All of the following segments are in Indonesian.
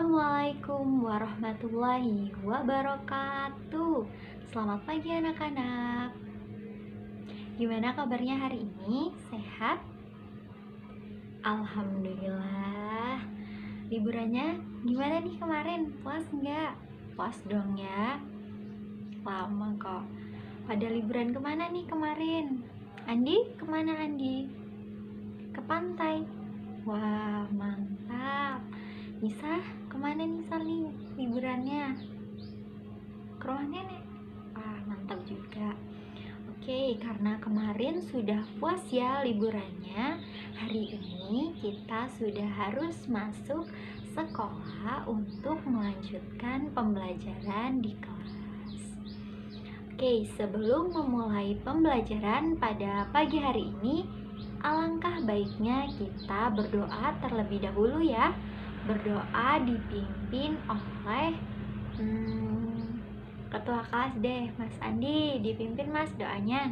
Assalamualaikum warahmatullahi wabarakatuh. Selamat pagi anak-anak. Gimana kabarnya hari ini? Sehat? Alhamdulillah. Liburannya gimana nih kemarin? Puas nggak? Puas dong ya. Lama kok. Pada liburan kemana nih kemarin? Andi, kemana Andi? Ke pantai. Wah, mantap. Nisa, kemana Nisa liburannya? Ke rumah nenek. Wah, mantap juga. Oke, karena kemarin sudah puas ya liburannya, hari ini kita sudah harus masuk sekolah untuk melanjutkan pembelajaran di kelas. Oke, sebelum memulai pembelajaran pada pagi hari ini, alangkah baiknya kita berdoa terlebih dahulu ya. Berdoa dipimpin oleh ketua kelas deh, Mas Andi. Dipimpin Mas doanya.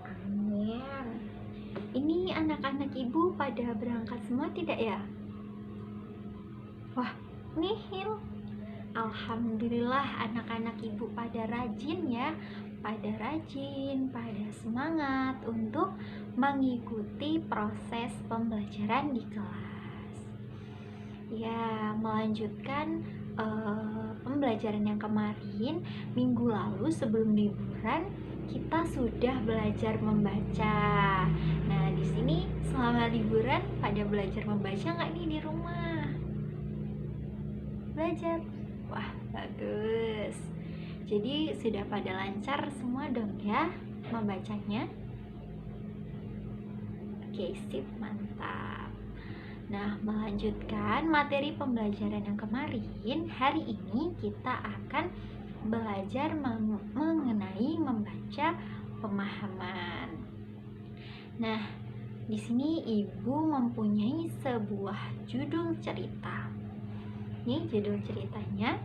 Amin. Ini anak-anak ibu pada berangkat semua tidak ya? Wah, nihil. Alhamdulillah anak-anak ibu pada rajin ya, pada semangat untuk mengikuti proses pembelajaran di kelas. Ya, melanjutkan pembelajaran yang kemarin minggu lalu sebelum liburan kita sudah belajar membaca. Nah, di sini selama liburan pada belajar membaca nggak nih di rumah? Belajar. Wah, bagus. Jadi sudah pada lancar semua dong ya membacanya? Oke, sip, mantap. Nah, melanjutkan materi pembelajaran yang kemarin, hari ini kita akan belajar mengenai membaca pemahaman. Nah, di sini ibu mempunyai sebuah judul cerita. Ini judul ceritanya.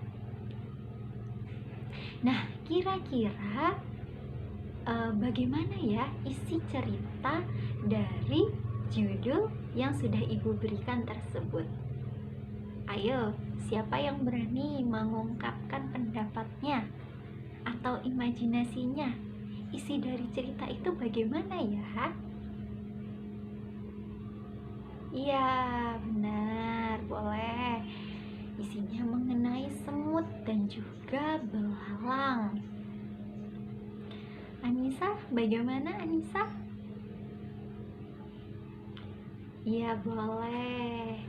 Nah, kira-kira bagaimana ya isi cerita dari judul yang sudah ibu berikan tersebut? Ayo, siapa yang berani mengungkapkan pendapatnya atau imajinasinya? Isi dari cerita itu bagaimana ya? Iya, benar, boleh. Isinya mengenai semut dan juga belalang. Anissa, bagaimana Anissa? Iya, boleh.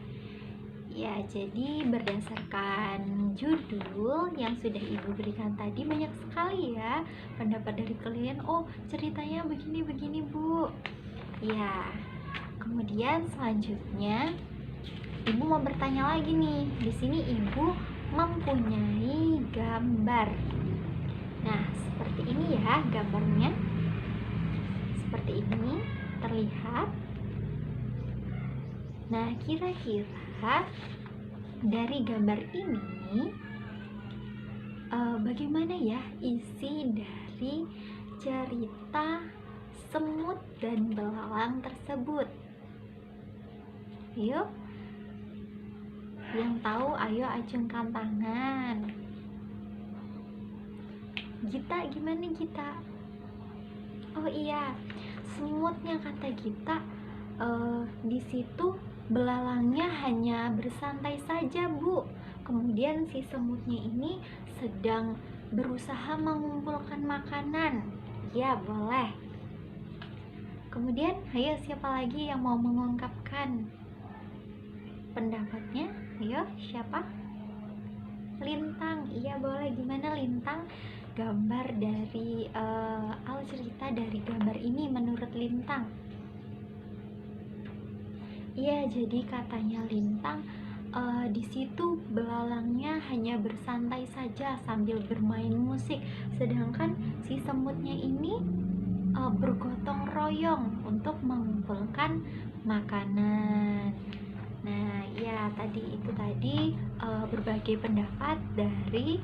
Ya, jadi berdasarkan judul yang sudah ibu berikan tadi, banyak sekali ya pendapat dari kalian. Oh, ceritanya begini bu. Ya, kemudian selanjutnya ibu mau bertanya lagi nih. Di sini ibu mempunyai gambar. Nah, seperti ini ya gambarnya. Seperti ini terlihat. Nah, kira-kira dari gambar ini bagaimana ya isi dari cerita semut dan belalang tersebut? Yuk, yang tahu ayo acungkan tangan. Gita, gimana Gita? Oh iya, semutnya kata Gita, di situ belalangnya hanya bersantai saja bu. Kemudian si semutnya ini sedang berusaha mengumpulkan makanan. Ya, boleh. Kemudian ayo siapa lagi yang mau mengungkapkan pendapatnya? Ayo, siapa? Lintang, iya boleh. Gimana Lintang? Gambar dari cerita dari gambar ini menurut Lintang. Iya, jadi katanya Lintang di situ belalangnya hanya bersantai saja sambil bermain musik, sedangkan si semutnya ini bergotong royong untuk mengumpulkan makanan. Nah, ya tadi berbagai pendapat dari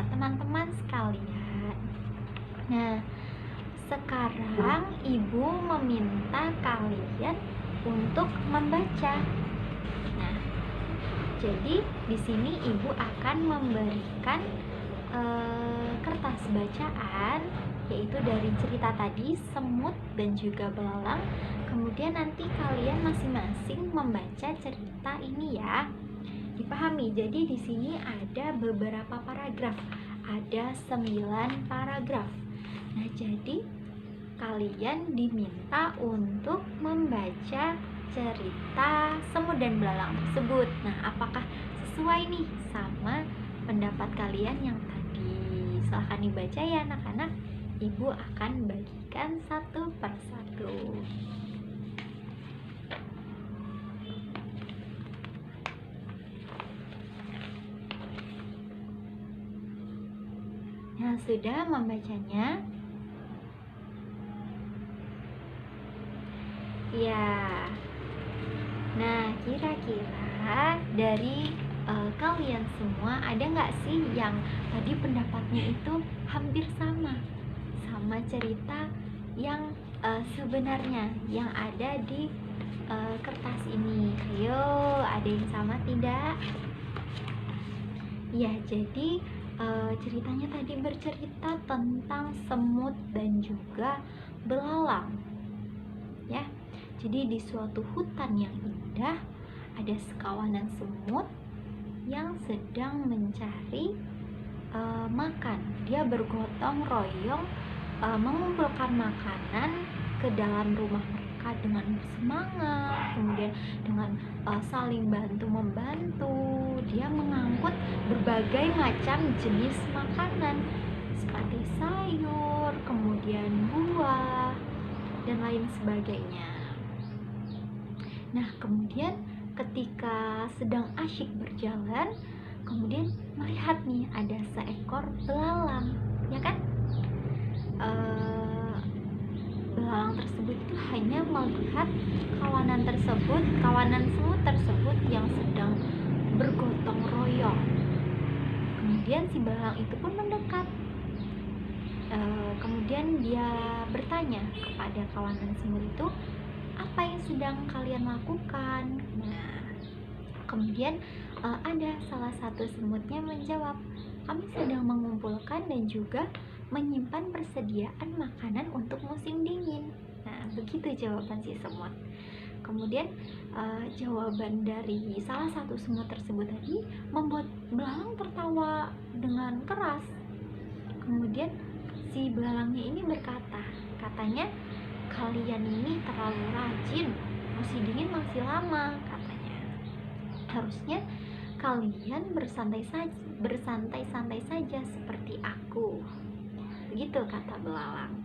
teman-teman sekalian. Nah, sekarang ibu meminta kalian untuk membaca. Nah, jadi di sini ibu akan memberikan kertas bacaan, yaitu dari cerita tadi semut dan juga belalang. Kemudian nanti kalian masing-masing membaca cerita ini ya. Dipahami. Jadi di sini ada beberapa paragraf. Ada 9 paragraf. Nah, jadi kalian diminta untuk membaca cerita semut dan belalang tersebut. Nah, apakah sesuai nih sama pendapat kalian yang tadi? Silahkan dibaca ya anak-anak. Ibu akan bagikan satu persatu. Nah, sudah membacanya? Ya. Nah, kira-kira dari kalian semua ada nggak sih yang tadi pendapatnya itu hampir sama cerita yang sebenarnya yang ada di kertas ini? Ayo, ada yang sama tidak? Ya, jadi ceritanya tadi bercerita tentang semut dan juga belalang. Ya, jadi di suatu hutan yang indah ada sekawanan semut yang sedang mencari makan. Dia bergotong royong mengumpulkan makanan ke dalam rumah mereka dengan bersemangat, kemudian dengan saling bantu-membantu. Dia mengangkut berbagai macam jenis makanan seperti sayur, kemudian buah, dan lain sebagainya. Nah, kemudian ketika sedang asyik berjalan, kemudian melihat nih ada seekor belalang, ya kan? Belalang tersebut itu hanya melihat kawanan semut tersebut yang sedang bergotong royong. Kemudian si belalang itu pun mendekat. Kemudian dia bertanya kepada kawanan semut itu, apa yang sedang kalian lakukan? Nah, kemudian ada salah satu semutnya menjawab, kami sedang mengumpulkan dan juga menyimpan persediaan makanan untuk musim dingin. Nah, begitu jawaban si semut. Kemudian jawaban dari salah satu semut tersebut tadi membuat belalang tertawa dengan keras. Kemudian si belalangnya ini katanya, kalian ini terlalu rajin, musim dingin masih lama, katanya. Harusnya kalian bersantai-santai saja seperti aku. Begitu kata belalang.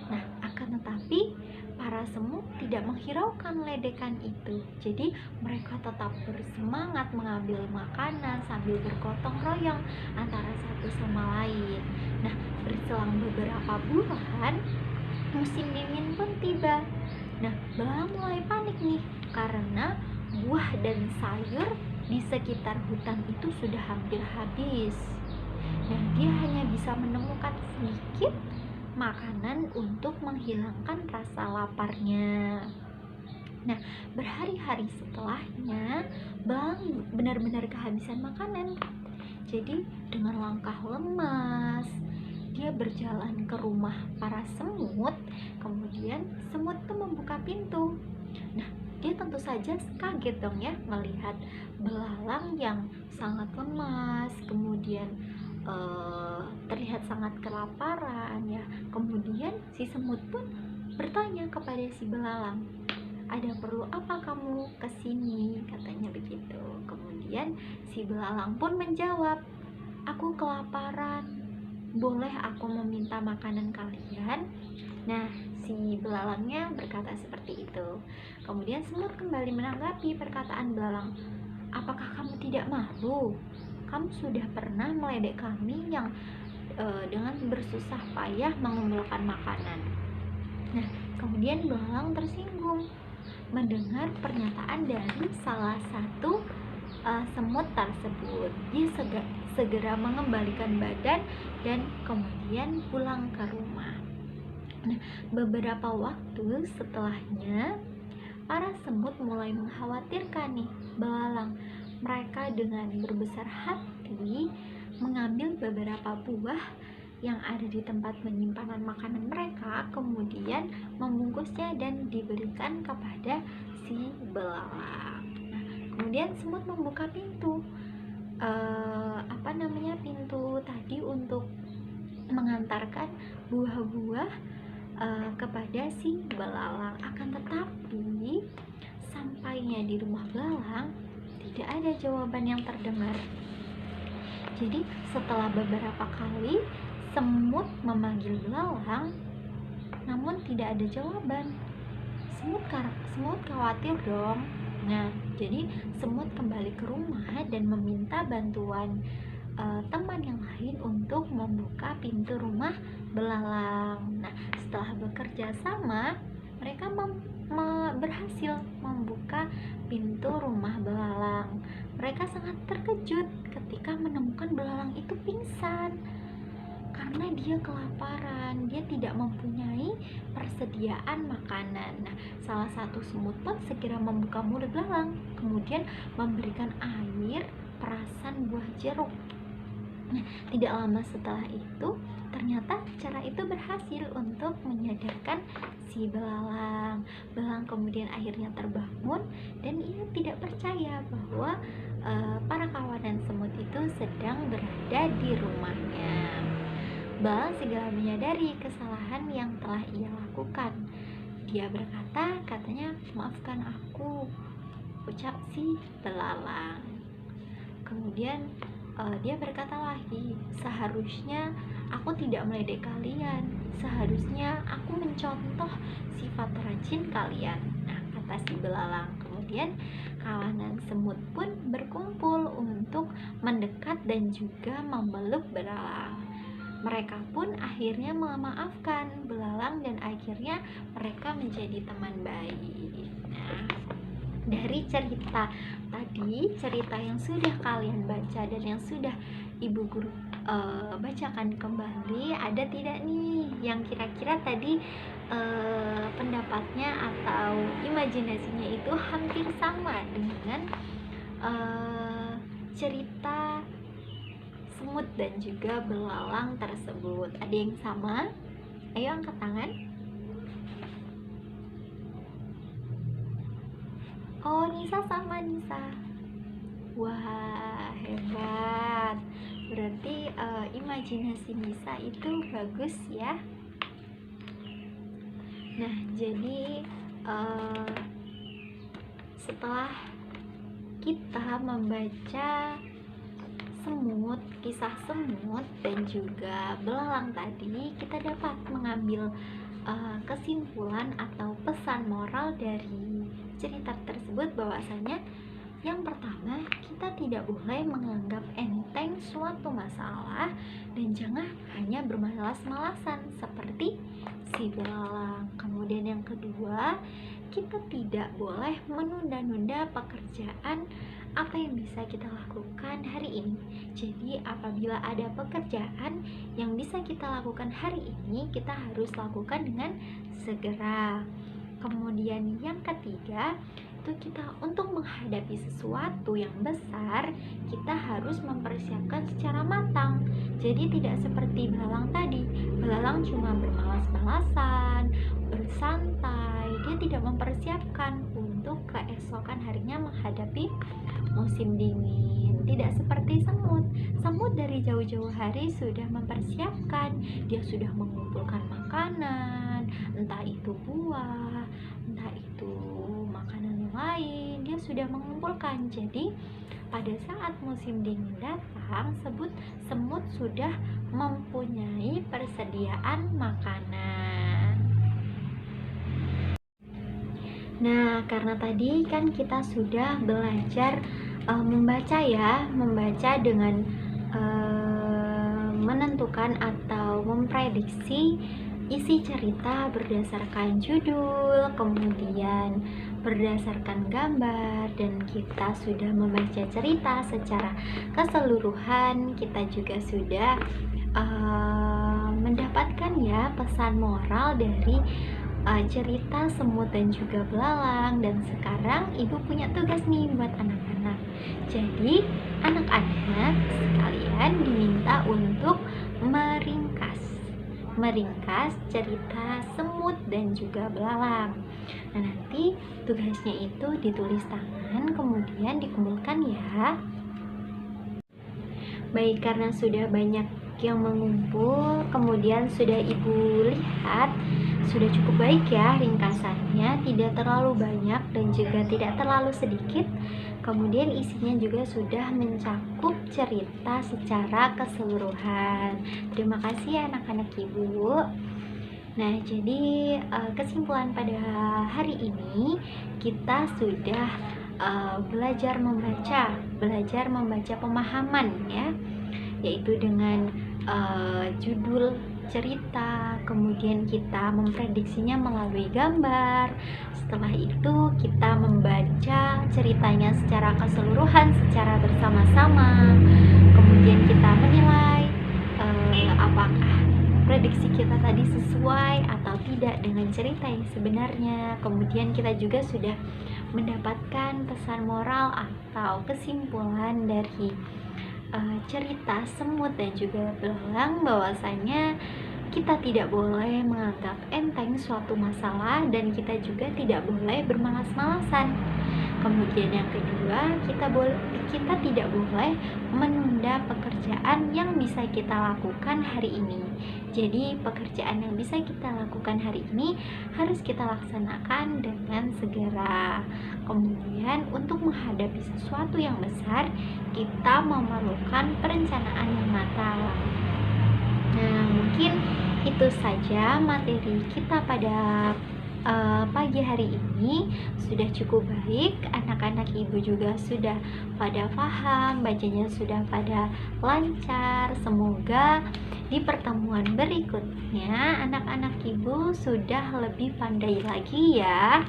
Nah, akan tetapi para semut tidak menghiraukan ledekan itu. Jadi mereka tetap bersemangat mengambil makanan sambil bergotong royong antara satu sama lain. Nah, berselang beberapa bulan, musim dingin pun tiba. Nah, belalang mulai panik nih karena buah dan sayur di sekitar hutan itu sudah hampir habis. Nah, dia hanya bisa menemukan sedikit makanan untuk menghilangkan rasa laparnya. Nah, berhari-hari setelahnya, belalang benar-benar kehabisan makanan. Jadi, dengan langkah lemas, dia berjalan ke rumah para semut. Kemudian semut itu membuka pintu. Nah, dia tentu saja kaget dong ya melihat belalang yang sangat lemas, kemudian terlihat sangat kelaparan ya. Kemudian si semut pun bertanya kepada si belalang, ada perlu apa kamu kesini? Katanya begitu. Kemudian si belalang pun menjawab, aku kelaparan, boleh aku meminta makanan kalian? Nah, si belalangnya berkata seperti itu. Kemudian semut kembali menanggapi perkataan belalang, apakah kamu tidak malu? Kamu sudah pernah meledek kami yang dengan bersusah payah mengumpulkan makanan. Nah, kemudian belalang tersinggung mendengar pernyataan dari salah satu semut tersebut. Dia segera mengembalikan badan dan kemudian pulang ke rumah. Nah, beberapa waktu setelahnya para semut mulai mengkhawatirkan nih belalang. Mereka dengan berbesar hati mengambil beberapa buah yang ada di tempat penyimpanan makanan mereka, kemudian membungkusnya dan diberikan kepada si belalang. Nah, kemudian semut membuka pintu pintu tadi untuk mengantarkan buah-buah kepada si belalang. Akan tetapi sampainya di rumah belalang tidak ada jawaban yang terdengar. Jadi setelah beberapa kali semut memanggil belalang, namun tidak ada jawaban. Semut khawatir dong. Nah, jadi semut kembali ke rumah dan meminta bantuan teman yang lain untuk membuka pintu rumah belalang. Nah, setelah bekerja sama, mereka berhasil membuka pintu rumah belalang. Mereka sangat terkejut ketika menemukan belalang itu pingsan karena dia kelaparan, dia tidak mempunyai persediaan makanan. Nah, salah satu semut pun segera membuka mulut belalang, kemudian memberikan air perasan buah jeruk. Nah, tidak lama setelah itu, ternyata cara itu berhasil untuk menyadarkan si belalang. Belalang kemudian akhirnya terbangun dan ia tidak percaya bahwa para kawanan semut itu sedang berada di rumahnya. Belalang segera menyadari kesalahan yang telah ia lakukan. Dia berkata, "Maafkan aku," ucap si belalang. Kemudian dia berkata lagi, "Seharusnya aku tidak meledek kalian. Seharusnya aku mencontoh sifat rajin kalian." Nah, kata si belalang. Kemudian kawanan semut pun berkumpul untuk mendekat dan juga memeluk belalang. Mereka pun akhirnya memaafkan belalang dan akhirnya mereka menjadi teman baik. Nah, dari cerita tadi, cerita yang sudah kalian baca dan yang sudah ibu guru bacakan kembali, ada tidak nih yang kira-kira tadi pendapatnya atau imajinasinya itu hampir sama dengan cerita semut dan juga belalang tersebut? Ada yang sama? Ayo angkat tangan. Oh, Nisa sama Nisa. Wah, hebat. Berarti imajinasi Nisa itu bagus ya. Nah, jadi setelah kita membaca kisah semut dan juga belalang tadi, kita dapat mengambil kesimpulan atau pesan moral dari cerita tersebut bahwasanya yang pertama, kita tidak boleh menganggap enteng suatu masalah dan jangan hanya bermalas-malasan seperti si belalang. Kemudian yang kedua, kita tidak boleh menunda-nunda pekerjaan apa yang bisa kita lakukan hari ini. Jadi apabila ada pekerjaan yang bisa kita lakukan hari ini, kita harus lakukan dengan segera. Kemudian yang ketiga, itu kita untuk menghadapi sesuatu yang besar, kita harus mempersiapkan secara matang. Jadi tidak seperti belalang tadi. Belalang cuma bermalas-malasan, bersantai, dia tidak mempersiapkan untuk keesokan harinya menghadapi musim dingin. Tidak seperti semut. Semut dari jauh-jauh hari sudah mempersiapkan. Dia sudah mengumpulkan makanan, entah itu buah, entah itu makanan yang lain, dia sudah mengumpulkan. Jadi pada saat musim dingin datang, semut sudah mempunyai persediaan makanan. Nah, karena tadi kan kita sudah belajar membaca dengan menentukan atau memprediksi isi cerita berdasarkan judul, kemudian berdasarkan gambar, dan kita sudah membaca cerita secara keseluruhan. Kita juga sudah mendapatkan ya pesan moral dari cerita semut dan juga belalang. Dan sekarang ibu punya tugas nih buat anak-anak. Jadi anak-anak sekalian diminta untuk meringkas cerita semut dan juga belalang. Nah, nanti tugasnya itu ditulis tangan kemudian dikumpulkan ya. Baik, karena sudah banyak yang mengumpul, kemudian sudah ibu lihat sudah cukup baik ya ringkasannya, tidak terlalu banyak dan juga tidak terlalu sedikit. Kemudian isinya juga sudah mencakup cerita secara keseluruhan. Terima kasih ya anak-anak ibu. Nah, jadi kesimpulan pada hari ini kita sudah belajar membaca pemahaman ya, yaitu dengan judul cerita, kemudian kita memprediksinya melalui gambar. Setelah itu kita membaca ceritanya secara keseluruhan, secara bersama-sama. Kemudian kita menilai apakah prediksi kita tadi sesuai atau tidak dengan cerita yang sebenarnya. Kemudian kita juga sudah mendapatkan pesan moral atau kesimpulan dari cerita semut dan juga belalang, bahwasanya kita tidak boleh menganggap enteng suatu masalah dan kita juga tidak boleh bermalas-malasan. Kemudian yang kedua, kita tidak boleh menunda pekerjaan yang bisa kita lakukan hari ini. Jadi pekerjaan yang bisa kita lakukan hari ini harus kita laksanakan dengan segera. Kemudian untuk menghadapi sesuatu yang besar, kita memerlukan perencanaan yang matang. Nah, mungkin itu saja materi kita pada pagi hari ini. Sudah cukup baik, anak-anak ibu juga sudah pada paham, bacanya sudah pada lancar. Semoga di pertemuan berikutnya anak-anak ibu sudah lebih pandai lagi ya.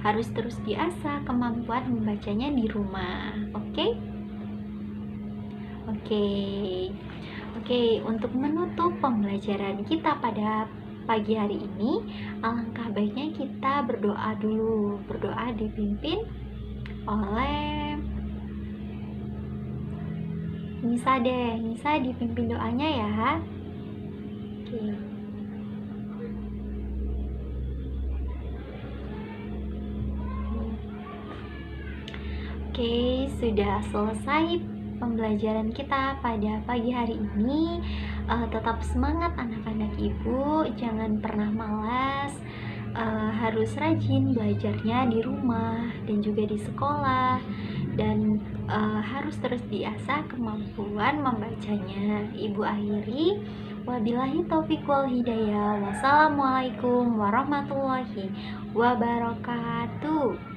Harus terus diasah kemampuan membacanya di rumah. Oke? Oke, untuk menutup pembelajaran kita pada pagi hari ini, alangkah baiknya kita berdoa dulu. Berdoa dipimpin oleh Nisa deh. Nisa dipimpin doanya ya. Oke, sudah selesai pembelajaran kita pada pagi hari ini. Tetap semangat anak-anak ibu, jangan pernah malas. Harus rajin belajarnya di rumah dan juga di sekolah, dan harus terus diasah kemampuan membacanya. Ibu akhiri, wabillahi taufiq wal hidayah. Wassalamualaikum warahmatullahi wabarakatuh.